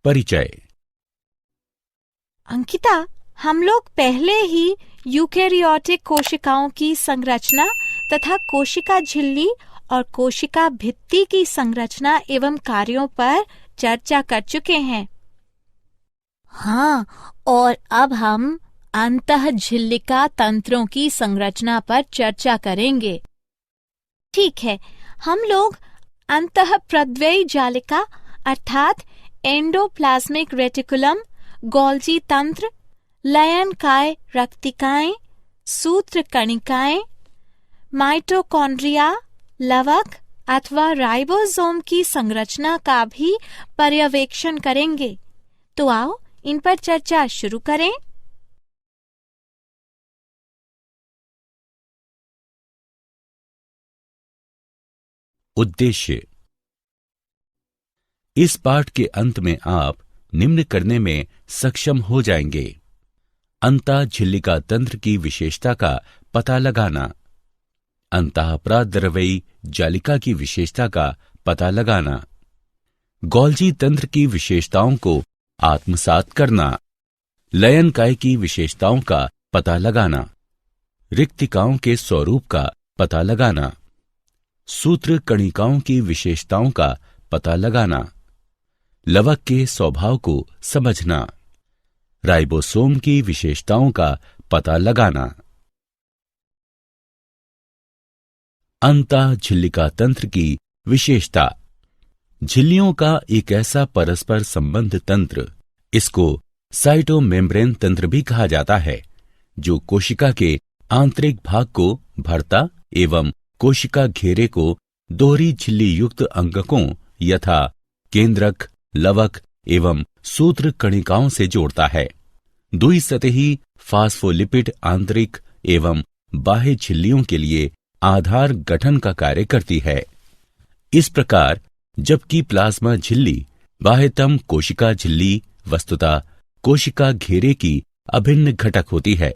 परिचय। अंकिता, हम लोग पहले ही यूकेरियोटिक कोशिकाओं की संरचना तथा कोशिका झिल्ली और कोशिका भित्ति की संरचना एवं कार्यों पर चर्चा कर चुके हैं। हाँ, और अब हम अंतःझिल्लिका तंत्रों की संरचना पर चर्चा करेंगे। ठीक है, हम लोग अंतःप्रद्व्ययी जालिका अर्थात एंडोप्लाज्मिक रेटिकुलम, गोल्जी तंत्र, लयनकाय रक्तिकाएं, सूत्र कणिकाएं, माइटोकॉन्ड्रिया, लवक अथवा राइबोसोम की संरचना का भी पर्यवेक्षण करेंगे। तो आओ इन पर चर्चा शुरू करें। उद्देश्य। इस पाठ के अंत में आप निम्न करने में सक्षम हो जाएंगे: अंतःझिल्लिका तंत्र की विशेषता का पता लगाना, अंतःप्रद्रव्ययी जालिका की विशेषता का पता लगाना, गोल्जी तंत्र की विशेषताओं को आत्मसात करना, लयनकाय की विशेषताओं का पता लगाना, रिक्तिकाओं के स्वरूप का पता लगाना, सूत्र कणिकाओं की विशेषताओं का पता लगाना, लवक के स्वभाव को समझना, राइबोसोम की विशेषताओं का पता लगाना। अंतःझिल्लिका तंत्र की विशेषता। झिल्लियों का एक ऐसा परस्पर संबंध तंत्र, इसको साइटोमेम्ब्रेन तंत्र भी कहा जाता है, जो कोशिका के आंतरिक भाग को भरता एवं कोशिका घेरे को दोहरी झिल्ली युक्त अंगकों यथा केंद्रक, लवक एवं सूत्र कणिकाओं से जोड़ता है। द्विसतही फास्फोलिपिड आंतरिक एवं बाह्य झिल्लियों के लिए आधार गठन का कार्य करती है। इस प्रकार जबकि प्लाज्मा झिल्ली बाह्यतम कोशिका झिल्ली वस्तुतः कोशिका घेरे की अभिन्न घटक होती है,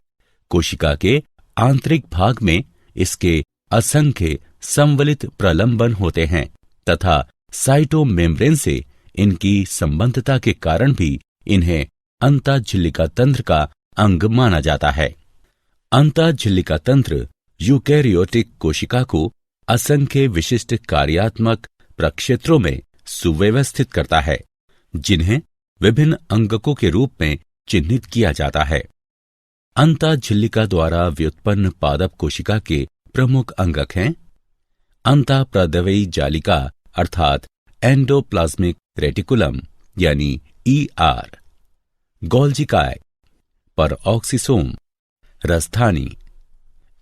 कोशिका के आंतरिक भाग में इसके असंख्य संवलित प्रलंबन होते हैं तथा साइटोमेम्ब्रेन से इनकी संबंधता के कारण भी इन्हें अंतःझिल्लिका तंत्र का अंग माना जाता है। अंतःझिल्लिका तंत्र यूकेरियोटिक कोशिका को असंख्य विशिष्ट कार्यात्मक प्रक्षेत्रों में सुव्यवस्थित करता है, जिन्हें विभिन्न अंगकों के रूप में चिन्हित किया जाता है। अंतःझिल्लिका द्वारा व्युत्पन्न पादप कोशिका के प्रमुख अंगक हैं: अंतःप्रद्रव्ययी जालिका अर्थात एंडोप्लाज्मिक रेटिकुलम यानी ER, गोल्जिकाय, परऑक्सीसोम, रसधानी,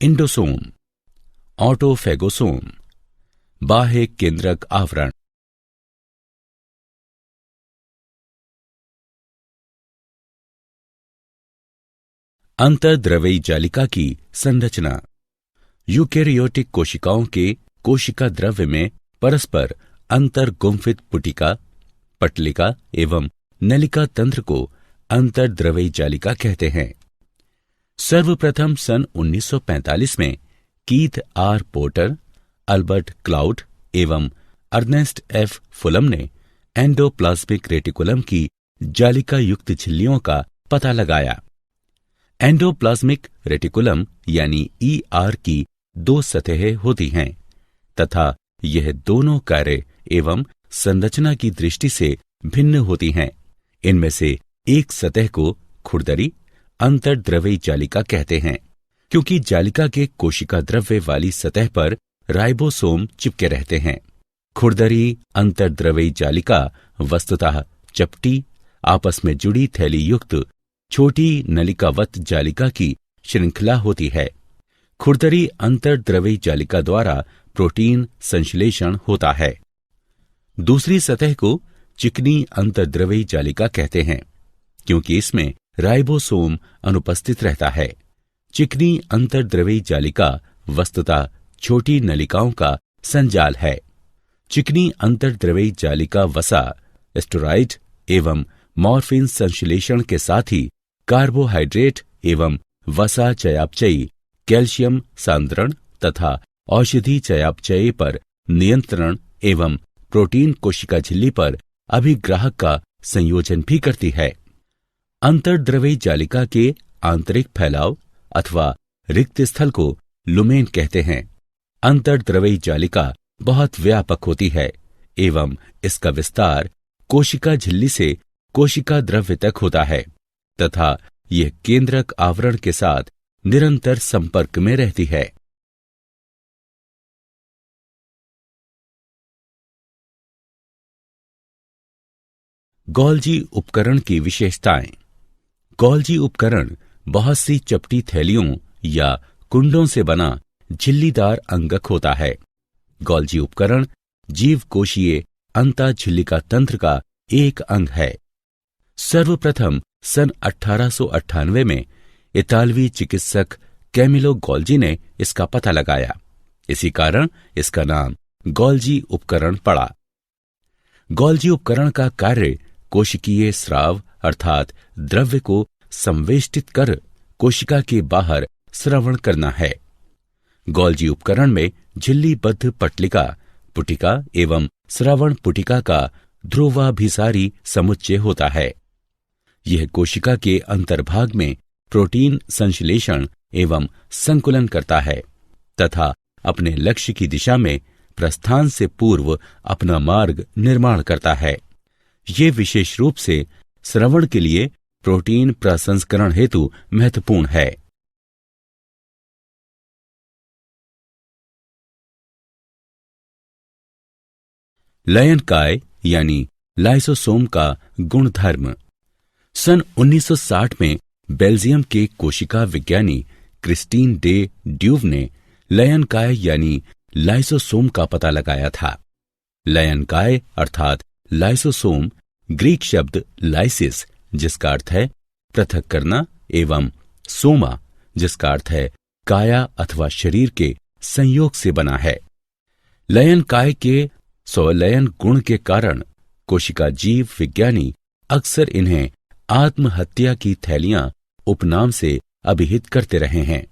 इंडोसोम, ऑटोफेगोसोम, बाह्य केंद्रक आवरण। अंतःद्रव्ययी जालिका की संरचना। यूकेरियोटिक कोशिकाओं के कोशिका द्रव्य में परस्पर अंतर्गुम्फित पुटिका, पटलिका एवं नलिका तंत्र को अंतर्द्रव्ययी जालिका कहते हैं। सर्वप्रथम सन 1945 में Keith R. Porter, Albert cloud एवं अर्नेस्ट F. फुलम ने एंडोप्लाज्मिक रेटिकुलम की जालिका युक्त झिल्लियों का पता लगाया। एंडोप्लाज्मिक रेटिकुलम यानी ER की 2 सतहें होती हैं तथा यह दोनों कार्य एवं संरचना की दृष्टि से भिन्न होती हैं। इनमें से एक सतह को खुरदरी अंतर्द्रव्ययी जालिका कहते हैं, क्योंकि जालिका के कोशिका द्रव्य वाली सतह पर राइबोसोम चिपके रहते हैं। खुरदरी अंतर्द्रव्ययी जालिका वस्तुतः चपटी, आपस में जुड़ी थैली युक्त छोटी नलिकावत जालिका की श्रृंखला होती है। खुरदरी अंतर्द्रव्ययी जालिका द्वारा प्रोटीन संश्लेषण होता है। दूसरी सतह को चिकनी अंतर्द्रव्ययी जालिका कहते हैं, क्योंकि इसमें राइबोसोम अनुपस्थित रहता है। चिकनी अंतर्द्रव्ययी जालिका वस्तुतः छोटी नलिकाओं का संजाल है। चिकनी अंतर्द्रव्ययी जालिका वसा, स्टेरॉइड एवं मॉर्फिन संश्लेषण के साथ ही कार्बोहाइड्रेट एवं वसा चयापचयी, कैल्शियम सांद्रण तथा औषधि चयापचय पर नियंत्रण एवं प्रोटीन कोशिका झिल्ली पर अभिग्राहक का संयोजन भी करती है। अंतर्द्रव्यी जालिका के आंतरिक फैलाव अथवा रिक्त स्थल को लुमेन कहते हैं। अंतर्द्रव्यी जालिका बहुत व्यापक होती है एवं इसका विस्तार कोशिका झिल्ली से कोशिका द्रव्य तक होता है तथा यह केंद्रक आवरण के साथ निरंतर संपर्क में रहती है। गोल्जी उपकरण की विशेषताएं। गोल्जी उपकरण बहुत सी चपटी थैलियों या कुंडों से बना झिल्लीदार अंगक होता है। गोल्जी उपकरण जीवकोशीय अंतःझिल्लिका तंत्र का एक अंग है। सर्वप्रथम सन 1898 में इतालवी चिकित्सक कैमिलो गोल्जी ने इसका पता लगाया। इसी कारण इसका नाम गोल्जी उपकरण पड़ा। गोल्जी उपकरण का कार्य कोशिकीय स्राव अर्थात द्रव्य को संवेष्टित कर कोशिका के बाहर स्रवण करना है। गोल्जी उपकरण में झिल्लीबद्ध पटलिका, पुटिका एवं स्रवण पुटिका का ध्रुवाभिसारी समुच्चय होता है। यह कोशिका के अंतर्भाग में प्रोटीन संश्लेषण एवं संकुलन करता है तथा अपने लक्ष्य की दिशा में प्रस्थान से पूर्व अपना मार्ग निर्माण करता है। ये विशेष रूप से स्रवण के लिए प्रोटीन प्रसंस्करण हेतु महत्वपूर्ण है। लयनकाय यानी लाइसोसोम का गुणधर्म। सन 1960 में बेल्जियम के कोशिका विज्ञानी क्रिस्टीन डे ड्यूव ने लयनकाय यानी लाइसोसोम का पता लगाया था। लयनकाय अर्थात लाइसोसोम ग्रीक शब्द लाइसिस जिसका अर्थ है पृथक करना एवं सोमा जिसका अर्थ है काया अथवा शरीर के संयोग से बना है। लयनकाय के स्वलयन गुण के कारण कोशिका जीव विज्ञानी अक्सर इन्हें आत्महत्या की थैलियां उपनाम से अभिहित करते रहे हैं।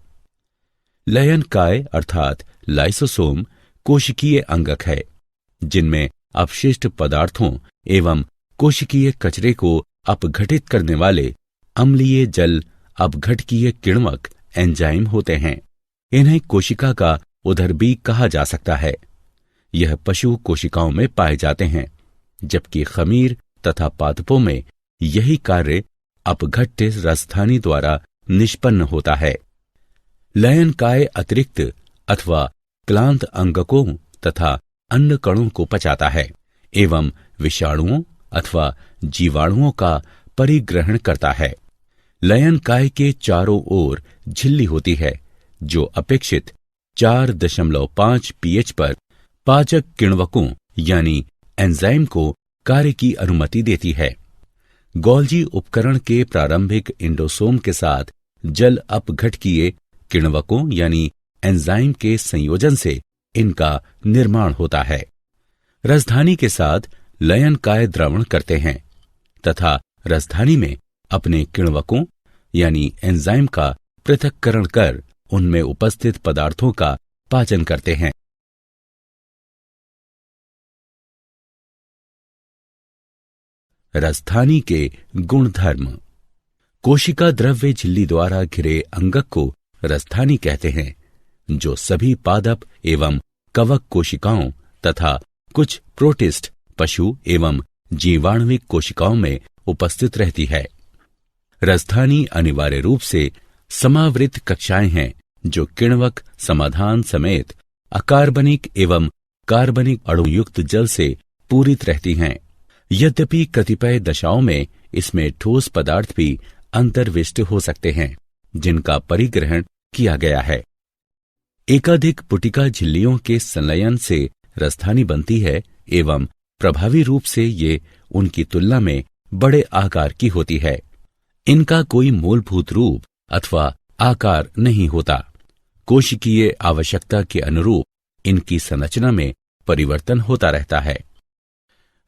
लयनकाय अर्थात लाइसोसोम कोशिकीय अंगक है जिनमें अपशिष्ट पदार्थों एवं कोशिकीय कचरे को अपघटित करने वाले अम्लीय जल अपघटकीय किण्वक एंजाइम होते हैं। इन्हें कोशिका का उदरबीज कहा जा सकता है। यह पशु कोशिकाओं में पाए जाते हैं जबकि खमीर तथा पादपों में यही कार्य अपघट्य राजधानी द्वारा निष्पन्न होता है। लयनकाय अतिरिक्त अथवा क्लांत अंगकों तथा अन्य कणों को पचाता है एवं विषाणुओं अथवा जीवाणुओं का परिग्रहण करता है। लयनकाय के चारों ओर झिल्ली होती है जो अपेक्षित 4.5 pH पर पाचक किण्वकों यानी एंजाइम को कार्य की अनुमति देती है। गोल्जी उपकरण के प्रारंभिक इंडोसोम के साथ जल अपघटकीय किण्वकों यानी एंजाइम के संयोजन से इनका निर्माण होता है। राजधानी के साथ लयनकाय द्रवण करते हैं तथा राजधानी में अपने किण्वकों यानी एंजाइम का पृथक्करण कर उनमें उपस्थित पदार्थों का पाचन करते हैं। राजधानी के गुणधर्म। कोशिका द्रव्य झिल्ली द्वारा घिरे अंगक को राजधानी कहते हैं जो सभी पादप एवं कवक कोशिकाओं तथा कुछ प्रोटिस्ट पशु एवं जीवाणुविक कोशिकाओं में उपस्थित रहती है। राजधानी अनिवार्य रूप से समावृत कक्षाएं हैं जो किण्वक समाधान समेत अकार्बनिक एवं कार्बनिक अणुयुक्त जल से पूरित रहती हैं। यद्यपि कतिपय दशाओं में इसमें ठोस पदार्थ भी अंतर्विष्ट हो सकते हैं जिनका परिग्रहण किया गया है। एकाधिक पुटिका झिल्लियों के संलयन से राजधानी बनती है एवं प्रभावी रूप से ये उनकी तुलना में बड़े आकार की होती है। इनका कोई मूलभूत रूप अथवा आकार नहीं होता। कोशिकीय आवश्यकता के अनुरूप इनकी संरचना में परिवर्तन होता रहता है।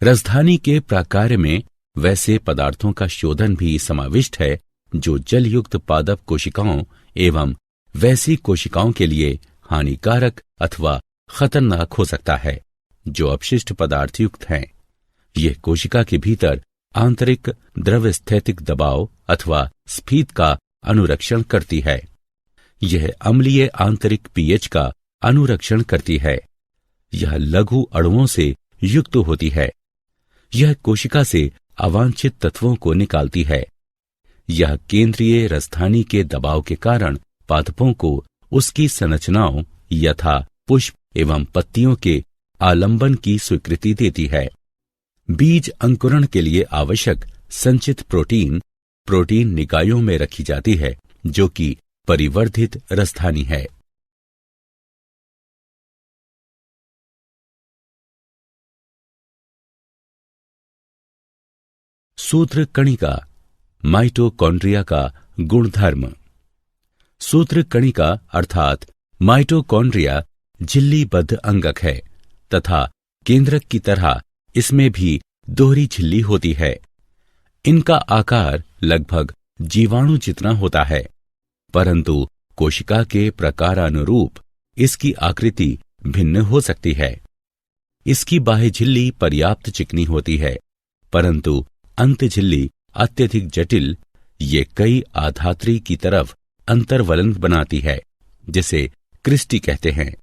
राजधानी के प्राकार्य में वैसे पदार्थों का शोधन भी समाविष्ट है जो जलयुक्त पादप कोशिकाओं एवं वैसी कोशिकाओं के लिए हानिकारक अथवा खतरनाक हो सकता है जो अपशिष्ट पदार्थ युक्त हैं। यह कोशिका के भीतर आंतरिक द्रवस्थैतिक दबाव अथवा स्फीत का अनुरक्षण करती है। यह अम्लीय आंतरिक पीएच का अनुरक्षण करती है। यह लघु अणुओं से युक्त होती है। यह कोशिका से अवांछित तत्वों को निकालती है। यह केंद्रीय रसधानी के दबाव के कारण पादपों को उसकी संरचनाओं यथा पुष्प एवं पत्तियों के आलंबन की स्वीकृति देती है। बीज अंकुरण के लिए आवश्यक संचित प्रोटीन निकायों में रखी जाती है जो कि परिवर्धित रसधानी है। सूत्र कणिका माइटोकॉन्ड्रिया का गुणधर्म। सूत्र कणिका अर्थात माइटोकॉन्ड्रिया झिल्लीबद्ध अंगक है तथा केंद्रक की तरह इसमें भी दोहरी झिल्ली होती है। इनका आकार लगभग जीवाणु जितना होता है, परंतु कोशिका के प्रकारानुरूप इसकी आकृति भिन्न हो सकती है। इसकी बाह्य झिल्ली पर्याप्त चिकनी होती है, परंतु अंत झिल्ली अत्यधिक जटिल, ये कई आधात्री की तरफ अंतर्वलन बनाती है, जिसे क्रिस्टी कहते हैं।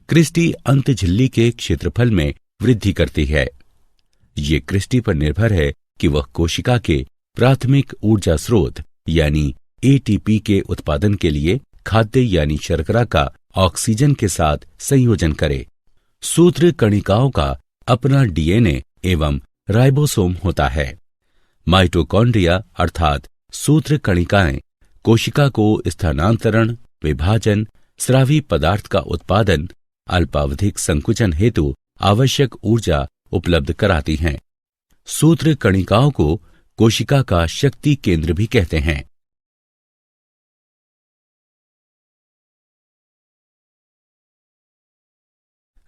क्रिस्टी अंत झिल्ली के क्षेत्रफल में वृद्धि करती है। ये क्रिस्टी पर निर्भर है कि वह कोशिका के प्राथमिक ऊर्जा स्रोत यानी एटीपी के उत्पादन के लिए खाद्य यानी शर्करा का ऑक्सीजन के साथ संयोजन करे। सूत्र कणिकाओं का अपना डीएनए एवं राइबोसोम होता है। माइटोकॉन्ड्रिया अर्थात सूत्र कणिकाएं कोशिका को स्थानांतरण, विभाजन, स्रावी पदार्थ का उत्पादन, अल्पावधिक संकुचन हेतु आवश्यक ऊर्जा उपलब्ध कराती हैं। सूत्र कणिकाओं को कोशिका का शक्ति केंद्र भी कहते हैं।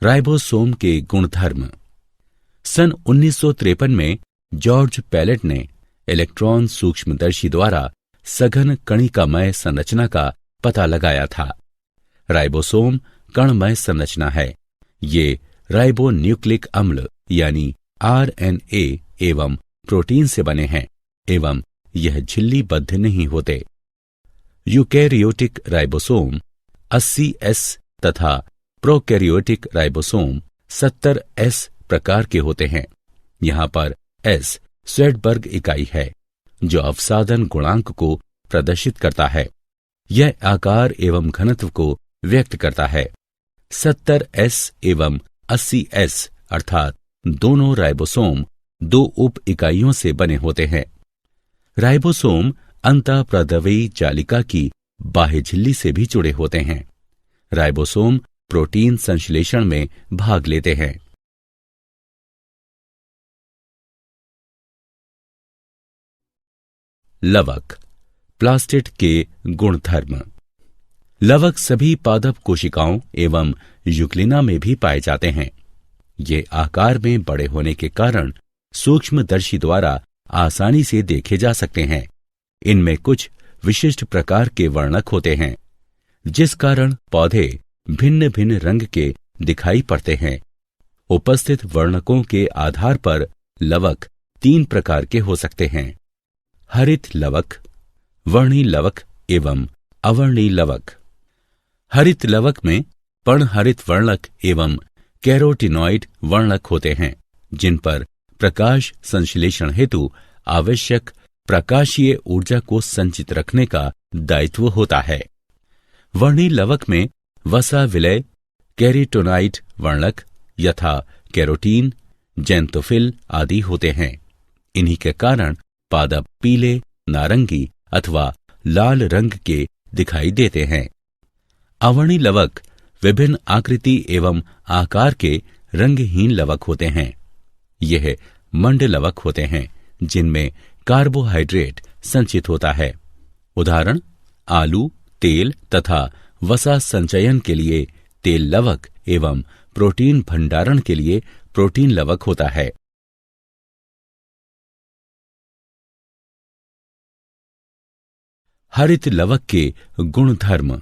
राइबोसोम के गुणधर्म। सन 1953 में जॉर्ज पैलेट ने इलेक्ट्रॉन सूक्ष्मदर्शी द्वारा सघन कणिकामय संरचना का पता लगाया था। राइबोसोम कणमय संरचना है। ये राइबोन्यूक्लिक अम्ल यानी आरएनए एवं प्रोटीन से बने हैं एवं यह झिल्लीबद्ध नहीं होते। यूकैरियोटिक राइबोसोम 80S तथा प्रोकैरियोटिक राइबोसोम 70S प्रकार के होते हैं। यहाँ पर S स्वेडबर्ग इकाई है जो अवसादन गुणांक को प्रदर्शित करता है। यह आकार एवं घनत्व को व्यक्त करता है। 70S एवं 80S अर्थात दोनों राइबोसोम दो उप इकाइयों से बने होते हैं। राइबोसोम अंतःप्रद्रवी जालिका की बाह्य झिल्ली से भी जुड़े होते हैं। राइबोसोम प्रोटीन संश्लेषण में भाग लेते हैं। लवक प्लास्टिड के गुणधर्म। लवक सभी पादप कोशिकाओं एवं युग्लिना में भी पाए जाते हैं। ये आकार में बड़े होने के कारण सूक्ष्मदर्शी द्वारा आसानी से देखे जा सकते हैं। इनमें कुछ विशिष्ट प्रकार के वर्णक होते हैं, जिस कारण पौधे भिन्न भिन्न रंग के दिखाई पड़ते हैं। उपस्थित वर्णकों के आधार पर लवक 3 प्रकार के हो सकते हैं: हरित लवक, वर्णी लवक एवं अवर्णी लवक। हरित लवक में पर्णहरित वर्णक एवं कैरोटिनॉइड वर्णक होते हैं, जिन पर प्रकाश संश्लेषण हेतु आवश्यक प्रकाशीय ऊर्जा को संचित रखने का दायित्व होता है। वर्णी लवक में वसा विलय कैरोटिनॉइड वर्णक यथा कैरोटीन, जेंतोफिल आदि होते हैं। इन्हीं के कारण पादप पीले, नारंगी अथवा लाल रंग के दिखाई देते हैं। अवर्णी लवक विभिन्न आकृति एवं आकार के रंगहीन लवक होते हैं। यह मंड लवक होते हैं जिनमें कार्बोहाइड्रेट संचित होता है। उदाहरण आलू, तेल तथा वसा संचयन के लिए तेल लवक एवं प्रोटीन भंडारण के लिए प्रोटीन लवक होता है। हरित लवक के गुणधर्म।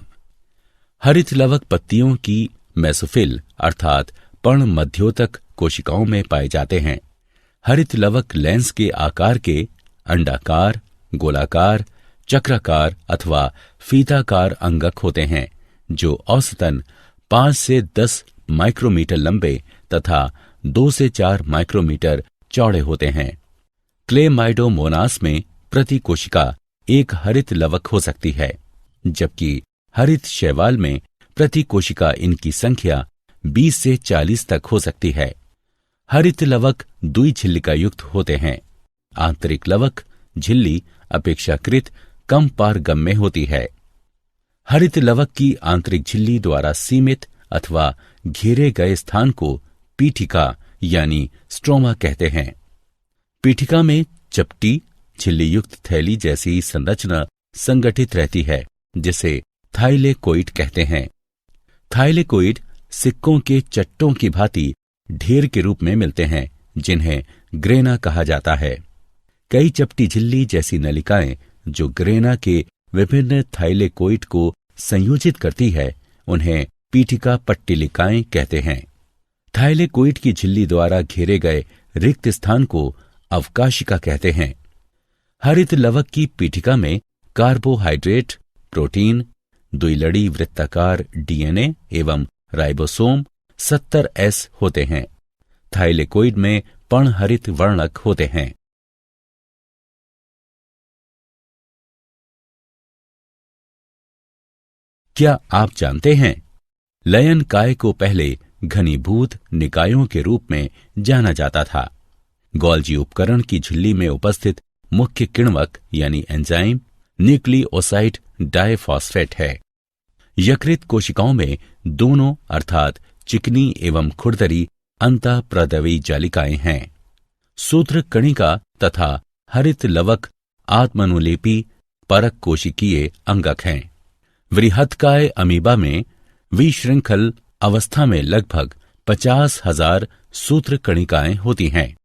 हरित लवक पत्तियों की मेसोफिल अर्थात पर्णमध्योतक कोशिकाओं में पाए जाते हैं। हरित लवक लेंस के आकार के अंडाकार, गोलाकार, चक्राकार अथवा फीताकार अंगक होते हैं, जो औसतन 5 से 10 माइक्रोमीटर लंबे तथा 2 से 4 माइक्रोमीटर चौड़े होते हैं। क्लेमाइडोमोनास में प्रति कोशिका एक हरित लवक हो सकती है, जबकि हरित शैवाल में प्रति कोशिका इनकी संख्या 20 से 40 तक हो सकती है। हरित लवक द्विझिल्लिका युक्त होते हैं। आंतरिक लवक झिल्ली अपेक्षाकृत कम पारगम्य होती है। हरित लवक की आंतरिक झिल्ली द्वारा सीमित अथवा घेरे गए स्थान को पीठिका यानी स्ट्रोमा कहते हैं। पीठिका में चपटी झिल्ली युक्त थैली जैसी संरचना संगठित रहती है, जिसे थाइलेकोइड कहते हैं। थाइलेकोइड सिक्कों के चट्टों की भांति ढेर के रूप में मिलते हैं, जिन्हें ग्रेना कहा जाता है। कई चपटी झिल्ली जैसी नलिकाएं जो ग्रेना के विभिन्न थाइलेकोइड को संयोजित करती है, उन्हें पीठिका पट्टिलिकाएं कहते हैं। थाइलेकोइड की झिल्ली द्वारा घेरे गए रिक्त स्थान को अवकाशिका कहते हैं। हरित लवक की पीठिका में कार्बोहाइड्रेट, प्रोटीन, द्विलड़ी वृत्ताकार डीएनए एवं राइबोसोम 70S होते हैं। थाइलेकोइड में पर्णहरित वर्णक होते हैं। क्या आप जानते हैं, लयन काय को पहले घनीभूत निकायों के रूप में जाना जाता था। गोल्जी उपकरण की झिल्ली में उपस्थित मुख्य किण्वक यानी एंजाइम न्यूक्लियोसाइड डाइफॉस्फेट है। यकृत कोशिकाओं में दोनों अर्थात चिकनी एवं खुरदरी अंतःप्रदवी जालिकाएं हैं। सूत्र कणिका तथा हरित लवक आत्मनुलेपी परक कोशिकीय अंगक हैं। वृहत्काय अमीबा में विशृंखल अवस्था में लगभग 50,000 सूत्र कणिकाएं होती हैं।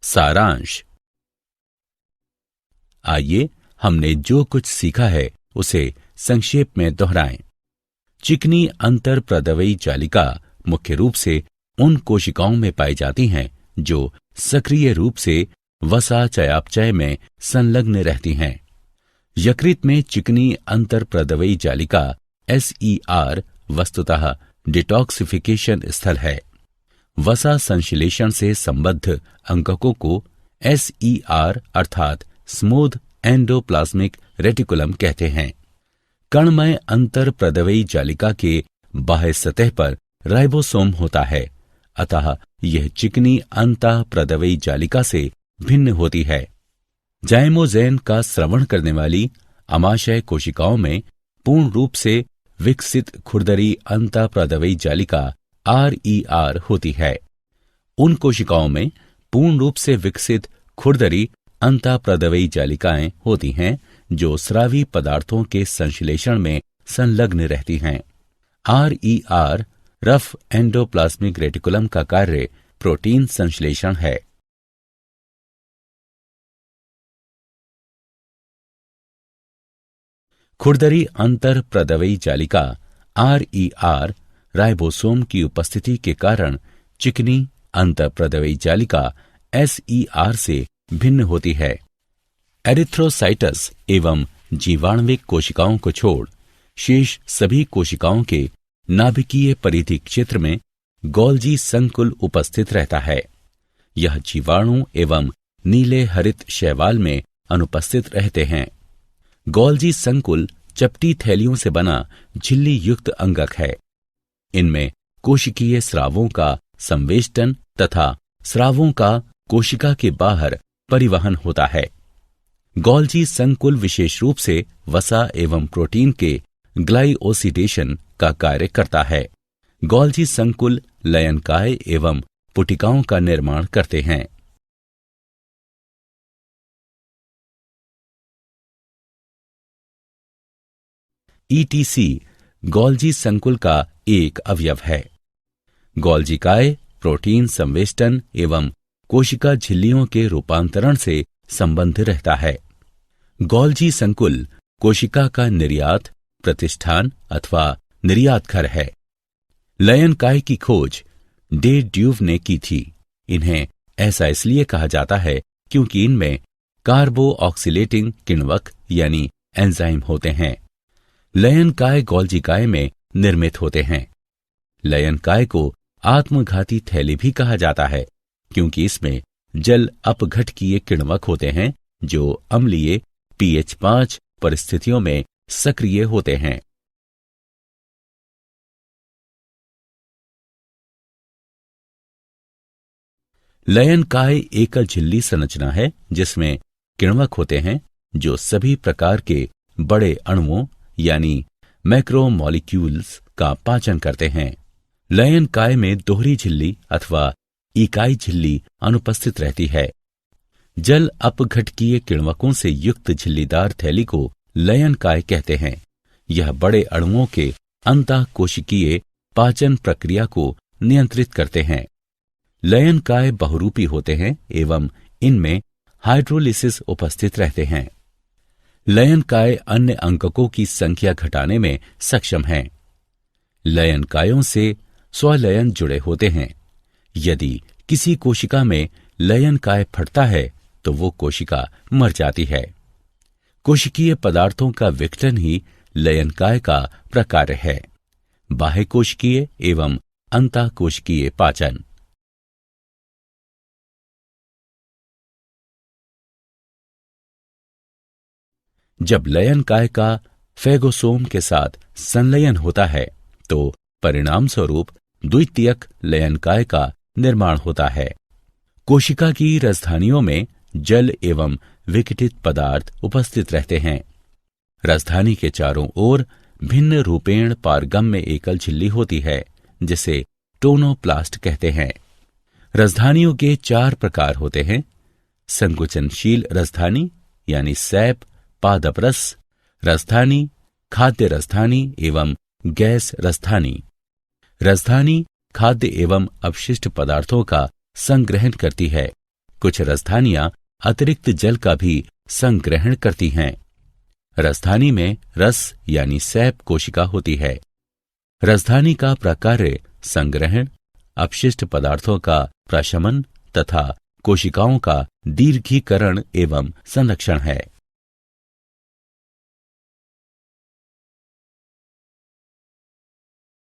सारांश। आइए हमने जो कुछ सीखा है उसे संक्षेप में दोहराएं। चिकनी अंतरप्रदवी जालिका मुख्य रूप से उन कोशिकाओं में पाई जाती हैं जो सक्रिय रूप से वसा चयापचय में संलग्न रहती हैं। यकृत में चिकनी अंतरप्रदवी जालिका SER वस्तुतः डिटॉक्सिफिकेशन स्थल है। वसा संश्लेषण से संबद्ध अंगकों को SER अर्थात स्मूथ एंडोप्लाज्मिक रेटिकुलम कहते हैं। कणमय अंतरप्रदवी जालिका के बाह्य सतह पर राइबोसोम होता है, अतः यह चिकनी अंतःप्रदवी जालिका से भिन्न होती है। जाइमोजेन का स्रवण करने वाली अमाशय कोशिकाओं में पूर्ण रूप से विकसित खुरदरी अंतःप्रदवी जालिका RER होती है। उन कोशिकाओं में पूर्ण रूप से विकसित खुरदरी अंतःप्रदवी जालिकाएं होती हैं जो स्रावी पदार्थों के संश्लेषण में संलग्न रहती हैं। RER रफ एंडोप्लाज्मिक रेटिकुलम का कार्य प्रोटीन संश्लेषण है। खुरदरी अंतरप्रदवी जालिका RER राइबोसोम की उपस्थिति के कारण चिकनी अंतःप्रदवी जालिका SER से भिन्न होती है। एरिथ्रोसाइटस एवं जीवाणुविक कोशिकाओं को छोड़ शेष सभी कोशिकाओं के नाभिकीय परिधि क्षेत्र में गोल्जी संकुल उपस्थित रहता है। यह जीवाणु एवं नीले हरित शैवाल में अनुपस्थित रहते हैं। गोल्जी संकुल चपटी थैलियों से बना झिल्ली युक्त अंगक है। इनमें कोशिकीय स्रावों का संवेष्टन तथा स्रावों का कोशिका के बाहर परिवहन होता है। गोल्जी संकुल विशेष रूप से वसा एवं प्रोटीन के ग्लाइओसिडेशन का कार्य करता है। गोल्जी संकुल लयनकाय एवं पुटिकाओं का निर्माण करते हैं। ETC गोल्जी संकुल का एक अवयव है। गोल्जी काय प्रोटीन संवेष्टन एवं कोशिका झिल्लियों के रूपांतरण से संबंध रहता है। गोल्जी संकुल कोशिका का निर्यात प्रतिष्ठान अथवा निर्यात घर है। लयन काय की खोज डे ड्यूव ने की थी। इन्हें ऐसा इसलिए कहा जाता है क्योंकि इनमें कार्बो ऑक्सीलेटिंग किण्वक यानी एंजाइम होते हैं। लयन काय गोल्जी काय में निर्मित होते हैं। लयन काय को आत्मघाती थैली भी कहा जाता है क्योंकि इसमें जल अपघटकीय किण्वक होते हैं जो अम्लीय pH 5 परिस्थितियों में सक्रिय होते हैं। लयन काय एकल झिल्ली संरचना है जिसमें किण्वक होते हैं जो सभी प्रकार के बड़े अणुओं यानी मैक्रोमोलिक्यूल्स का पाचन करते हैं। लयन काय में दोहरी झिल्ली अथवा इकाई झिल्ली अनुपस्थित रहती है। जल अपघटकीय किण्वकों से युक्त झिल्लीदार थैली को लयन काय कहते हैं। यह बड़े अणुओं के अंतःकोशिकीय पाचन प्रक्रिया को नियंत्रित करते हैं। लयन काय बहुरूपी होते हैं एवं इनमें हाइड्रोलिसिस उपस्थित रहते हैं। लयन काय अन्य अंककों की संख्या घटाने में सक्षम हैं। लयन कायों से स्वलयन जुड़े होते हैं। यदि किसी कोशिका में लयन काय फटता है तो वो कोशिका मर जाती है। कोशिकीय पदार्थों का विघटन ही लयन काय का प्रकार्य है। बाह्य कोशिकीय एवं अंतःकोशिकीय पाचन। जब लयन काय का फेगोसोम के साथ संलयन होता है तो परिणाम स्वरूप द्वितीयक लयन काय का निर्माण होता है। कोशिका की राजधानियों में जल एवं विघटित पदार्थ उपस्थित रहते हैं। राजधानी के चारों ओर भिन्न रूपेण पारगम्य एकल झिल्ली होती है जिसे टोनोप्लास्ट कहते हैं। राजधानियों के 4 प्रकार होते हैं। संकुचनशील राजधानी यानी सैप पादप रस राजधानी, खाद्य राजधानी एवं गैस राजधानी। राजधानी खाद्य एवं अपशिष्ट पदार्थों का संग्रहण करती है। कुछ राजधानियां अतिरिक्त जल का भी संग्रहण करती हैं। राजधानी में रस यानी सैप कोशिका होती है। राजधानी का प्रकार्य संग्रहण, अपशिष्ट पदार्थों का प्रशमन तथा कोशिकाओं का दीर्घीकरण एवं संरक्षण है।